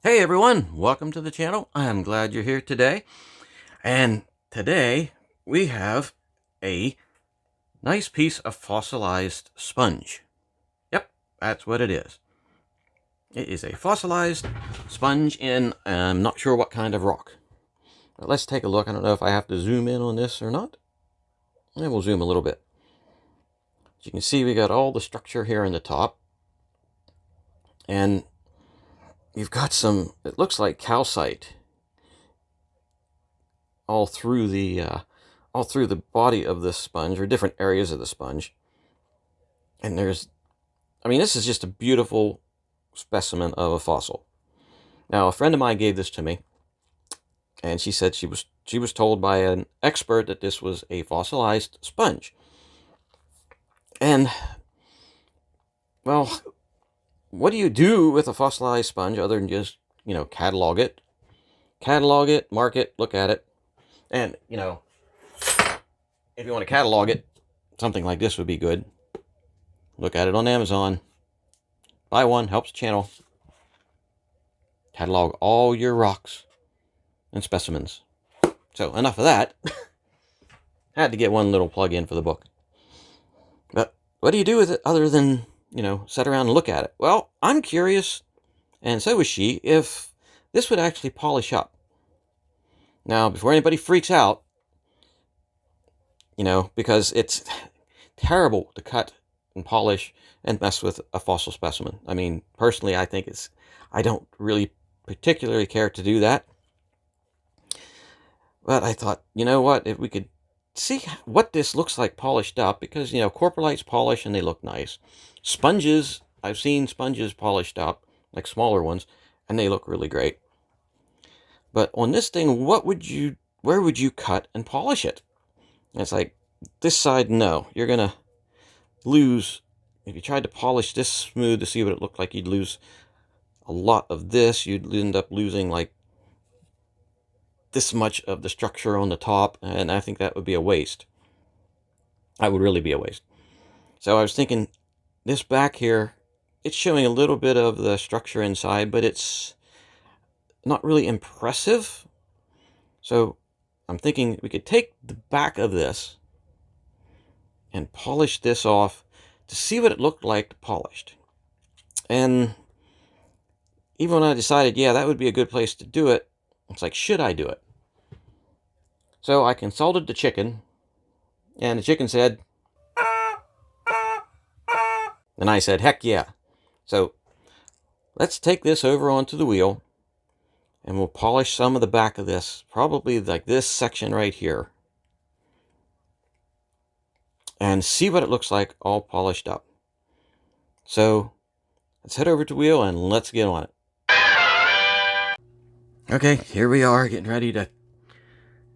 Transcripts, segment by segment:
Hey everyone, welcome to the channel. I'm glad you're here today. And today we have a nice piece of fossilized sponge. Yep, that's what it is. It is a fossilized sponge in, I'm not sure what kind of rock. But let's take a look. I don't know if I have to zoom in on this or not. And we'll zoom a little bit. As you can see, we got all the structure here in the top. And you've got some, it looks like calcite all through the body of this sponge, or different areas of the sponge. And this is just a beautiful specimen of a fossil. Now, a friend of mine gave this to me, and she said she was told by an expert that this was a fossilized sponge. And, well, what do you do with a fossilized sponge other than just, catalog it, mark it, look at it? And, if you want to catalog it, something like this would be good. Look at it on Amazon. Buy one, helps the channel. Catalog all your rocks and specimens. So, enough of that. Had to get one little plug in for the book. But what do you do with it other than, sit around and look at it? Well, I'm curious, and so was she, if this would actually polish up. Now, before anybody freaks out, because it's terrible to cut and polish and mess with a fossil specimen. I mean, personally, I don't really particularly care to do that. But I thought, you know what, if we could see what this looks like polished up, because, coprolites polish and they look nice. Sponges, I've seen sponges polished up, like smaller ones, and they look really great. But on this thing, where would you cut and polish it? And it's like, this side, no. You're going to lose, if you tried to polish this smooth to see what it looked like, you'd lose a lot of this. You'd end up losing like this much of the structure on the top, and I think that would be a waste. That would really be a waste. So I was thinking, this back here, it's showing a little bit of the structure inside, but it's not really impressive. So I'm thinking we could take the back of this and polish this off to see what it looked like polished. And even when I decided, yeah, that would be a good place to do it, it's like, should I do it? So I consulted the chicken, and the chicken said, and I said, heck yeah. So let's take this over onto the wheel, and we'll polish some of the back of this, probably like this section right here, and see what it looks like all polished up. So let's head over to the wheel and let's get on it. Okay, here we are getting ready to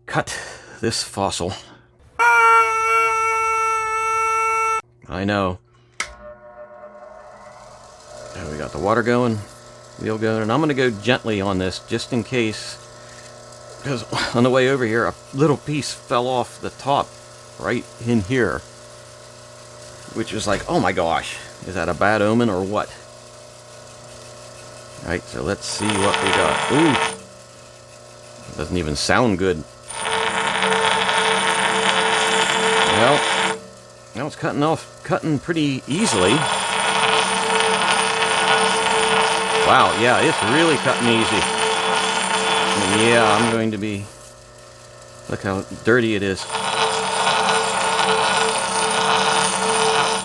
cut this fossil. I know. So we got the water going, wheel going, and I'm going to go gently on this just in case, because on the way over here a little piece fell off the top right in here, which was like, oh my gosh, is that a bad omen or what? Alright, so let's see what we got. Ooh, it doesn't even sound good. Well, now it's cutting pretty easily. Wow, yeah, it's really cutting easy. And yeah, I'm going to be... Look how dirty it is.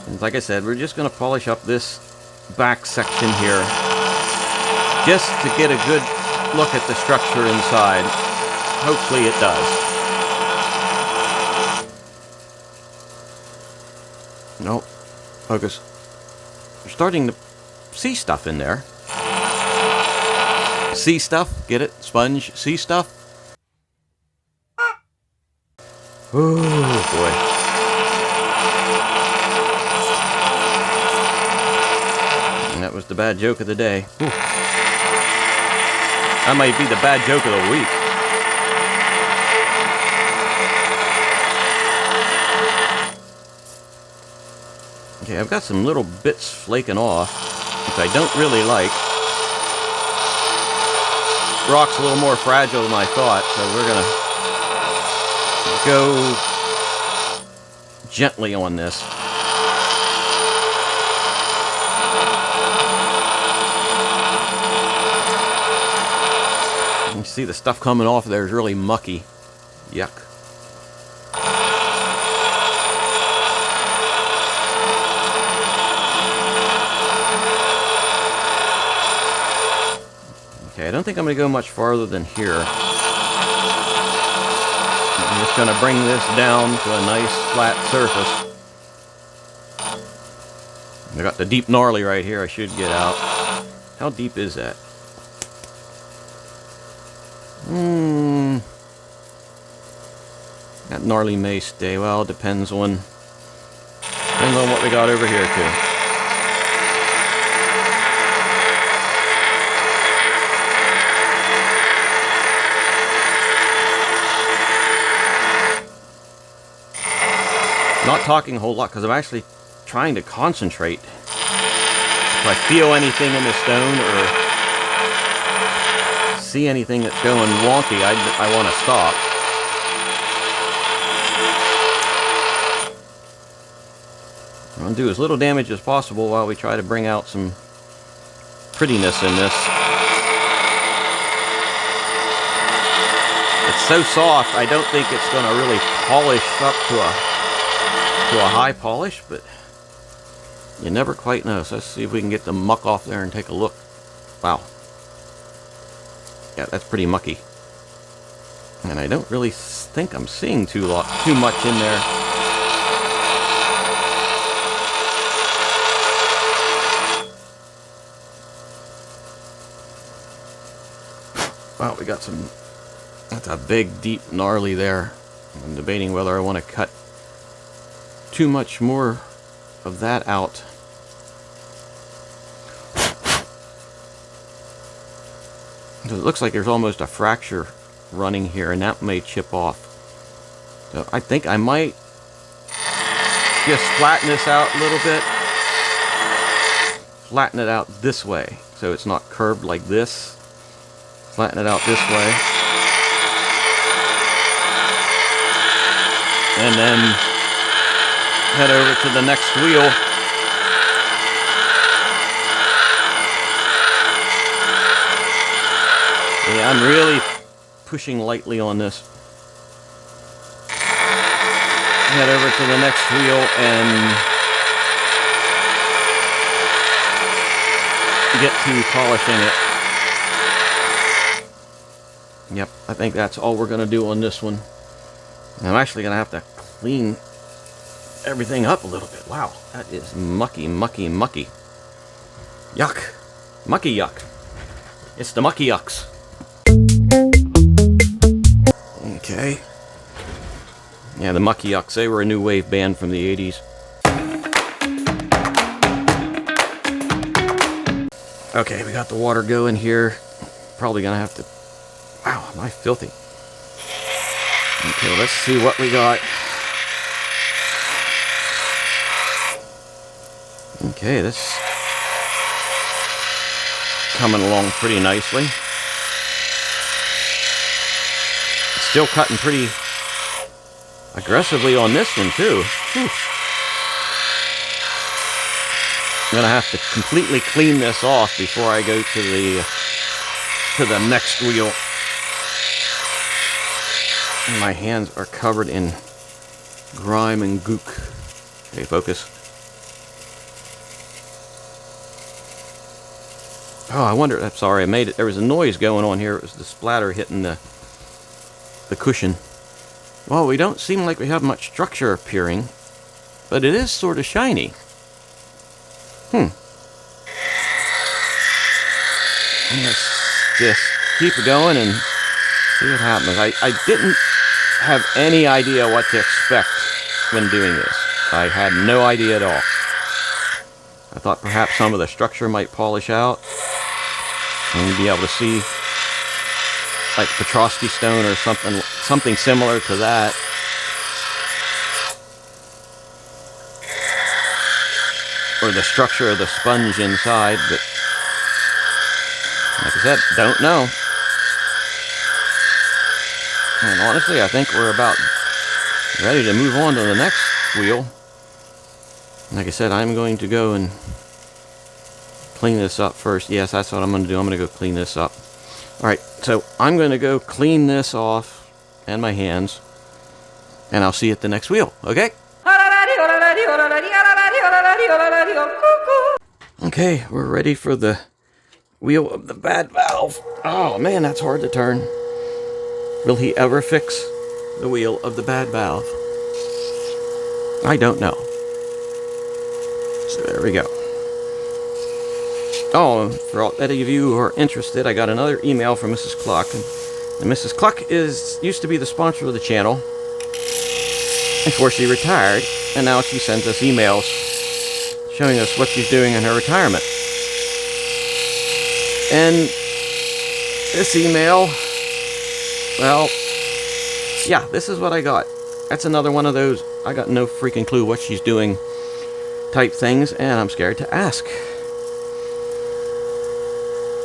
And like I said, we're just going to polish up this back section here, just to get a good look at the structure inside. Hopefully it does. Nope. Focus. You're starting to see stuff in there. See stuff? Get it? Sponge? See stuff? Oh boy. And that was the bad joke of the day. Whew. That might be the bad joke of the week. Okay, I've got some little bits flaking off, which I don't really like. rock's a little more fragile than I thought, so we're gonna go gently on this. You see the stuff coming off there is really mucky. Yuck. Okay, I don't think I'm going to go much farther than here. I'm just going to bring this down to a nice flat surface. I got the deep gnarly right here I should get out. How deep is that? That gnarly may stay. Well, it depends on what we got over here too. Not talking a whole lot because I'm actually trying to concentrate. If I feel anything in the stone or see anything that's going wonky, I want to stop. I want to do as little damage as possible while we try to bring out some prettiness in this. It's so soft, I don't think it's going to really polish up to a high polish, but you never quite know. So let's see if we can get the muck off there and take a look. Wow. Yeah, that's pretty mucky. And I don't really think I'm seeing too much in there. Wow, we got some... That's a big, deep gnarly there. I'm debating whether I want to cut too much more of that out. It looks like there's almost a fracture running here, and that may chip off. So I think I might just flatten this out a little bit. Flatten it out this way, so it's not curved like this. Flatten it out this way. And then head over to the next wheel. Yeah, I'm really pushing lightly on this. Head over to the next wheel and get to polishing it. Yep, I think that's all we're going to do on this one. And I'm actually going to have to clean everything up a little bit. Wow, that is mucky, mucky, mucky. Yuck. Mucky yuck. It's the mucky yucks. Okay. Yeah, the Mucky Yucks, they were a new wave band from the 80s. Okay, we got the water going here. Probably gonna have to... Wow, am I filthy? Okay, let's see what we got. Okay, this coming along pretty nicely. Still cutting pretty aggressively on this one too. Whew. I'm gonna have to completely clean this off before I go to the next wheel. My hands are covered in grime and gook. Okay, focus. Oh, I wonder. I'm sorry, I made it. There was a noise going on here. It was the splatter hitting the cushion. Well, we don't seem like we have much structure appearing, but it is sort of shiny. Let's just keep it going and see what happens. I didn't have any idea what to expect when doing this. I had no idea at all. I thought perhaps some of the structure might polish out and we'd be able to see like Petrovsky stone or something similar to that. Or the structure of the sponge inside, but like I said, don't know. And honestly, I think we're about ready to move on to the next wheel. Like I said, I'm going to go and clean this up first. Yes, that's what I'm going to do. I'm going to go clean this up. Alright, so I'm going to go clean this off and my hands, and I'll see you at the next wheel, okay? Okay, we're ready for the wheel of the bad valve. Oh man, that's hard to turn. Will he ever fix the wheel of the bad valve? I don't know. So there we go. Oh, for all any of you who are interested, I got another email from Mrs. Cluck. And Mrs. Cluck used to be the sponsor of the channel before she retired, and now she sends us emails showing us what she's doing in her retirement. And this email, well, yeah, this is what I got. That's another one of those I got no freaking clue what she's doing type things, and I'm scared to ask.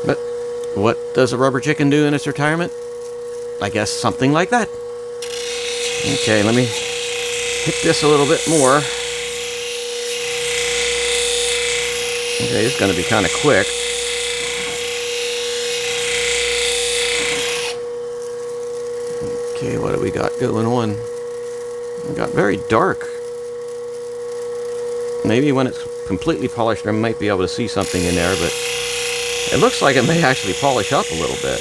But what does a rubber chicken do in its retirement? I guess something like that. Okay, let me hit this a little bit more. Okay, it's going to be kind of quick. Okay, what do we got going on? It got very dark. Maybe when it's completely polished, I might be able to see something in there, but it looks like it may actually polish up a little bit.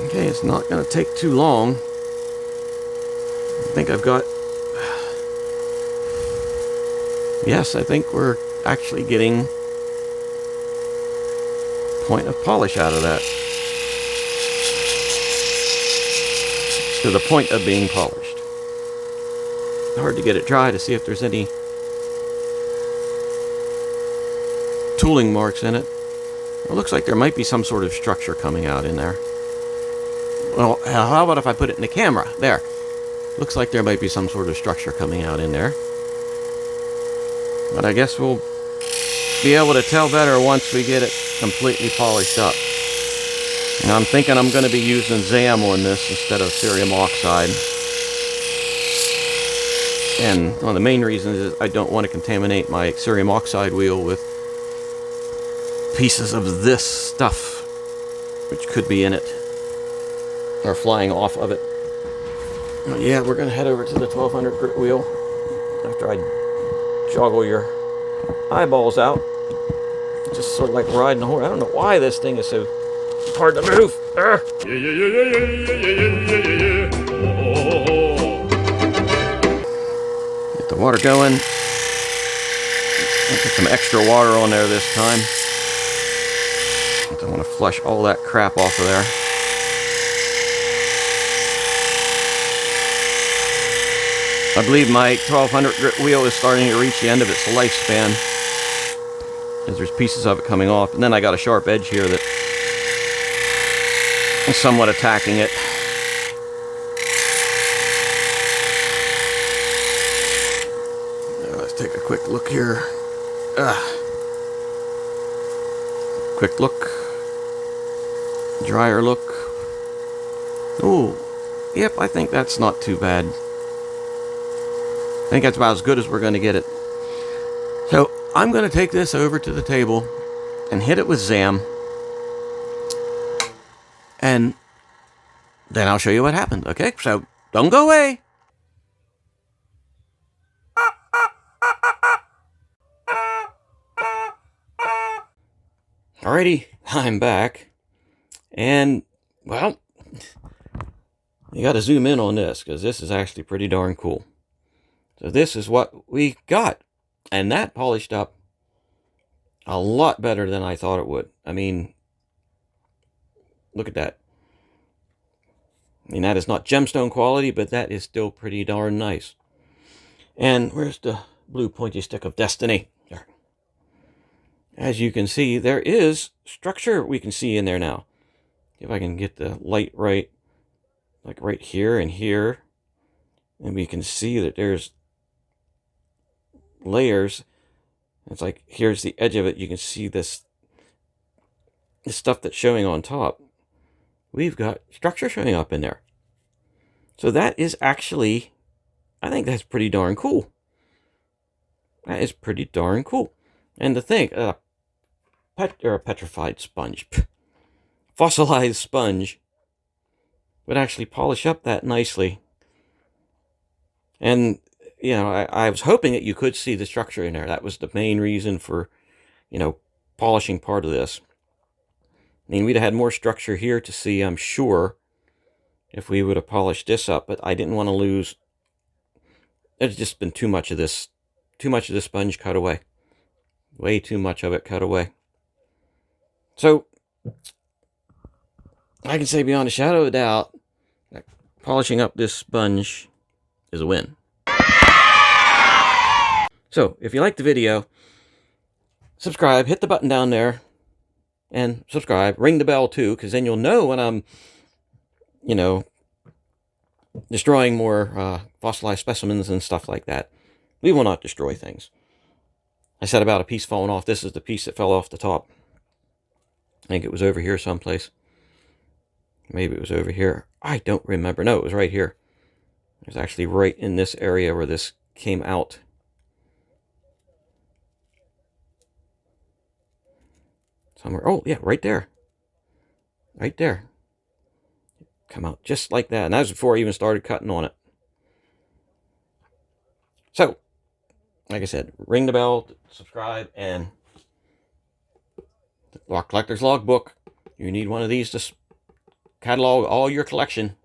Okay, it's not going to take too long. I think I've got... Yes, I think we're actually getting a point of polish out of that. To the point of being polished. Hard to get it dry to see if there's any tooling marks in it. It looks like there might be some sort of structure coming out in there. Well, how about if I put it in the camera? There. Looks like there might be some sort of structure coming out in there. But I guess we'll be able to tell better once we get it completely polished up. And I'm thinking I'm going to be using ZAM on this instead of cerium oxide. And one of the main reasons is I don't want to contaminate my cerium oxide wheel with pieces of this stuff, which could be in it, or flying off of it. But yeah, we're going to head over to the 1200 grit wheel after I joggle your eyeballs out. Just sort of like riding a horse. I don't know why this thing is so hard to move. Get the water going. I'll put some extra water on there this time. I don't want to flush all that crap off of there. I believe my 1200 grit wheel is starting to reach the end of its lifespan, as there's pieces of it coming off. And then I got a sharp edge here that is somewhat attacking it. Now let's take a quick look here. Quick look. Drier look. Ooh. Yep, I think that's not too bad. I think that's about as good as we're going to get it. So I'm going to take this over to the table and hit it with ZAM. And then I'll show you what happened, okay? So don't go away. Alrighty, I'm back. And, well, you got to zoom in on this because this is actually pretty darn cool. So this is what we got. And that polished up a lot better than I thought it would. I mean, look at that. I mean, that is not gemstone quality, but that is still pretty darn nice. And where's the blue pointy stick of destiny? There. As you can see, there is structure we can see in there now. If I can get the light right, like right here and here. And we can see that there's layers. It's like, here's the edge of it. You can see this stuff that's showing on top. We've got structure showing up in there. So that is actually, I think that's pretty darn cool. That is pretty darn cool. And to think, a petrified sponge, fossilized sponge, would actually polish up that nicely. And, you know, I was hoping that you could see the structure in there. That was the main reason for, you know, polishing part of this. I mean, we'd have had more structure here to see, I'm sure, if we would have polished this up, but I didn't want to lose. There's just been too much of this sponge cut away. Way too much of it cut away. So, I can say beyond a shadow of a doubt, that polishing up this sponge is a win. So, if you liked the video, subscribe, hit the button down there, and subscribe. Ring the bell too, because then you'll know when I'm, you know, destroying more fossilized specimens and stuff like that. We will not destroy things. I said about a piece falling off. This is the piece that fell off the top. I think it was over here someplace. Maybe it was over here. I don't remember. No, it was right here. It was actually right in this area where this came out. Somewhere. Oh, yeah, right there. Right there. Come out just like that. And that was before I even started cutting on it. So, like I said, ring the bell, subscribe, and Lock Collector's Logbook. You need one of these to catalog all your collection.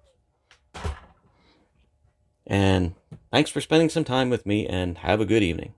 And thanks for spending some time with me, and have a good evening.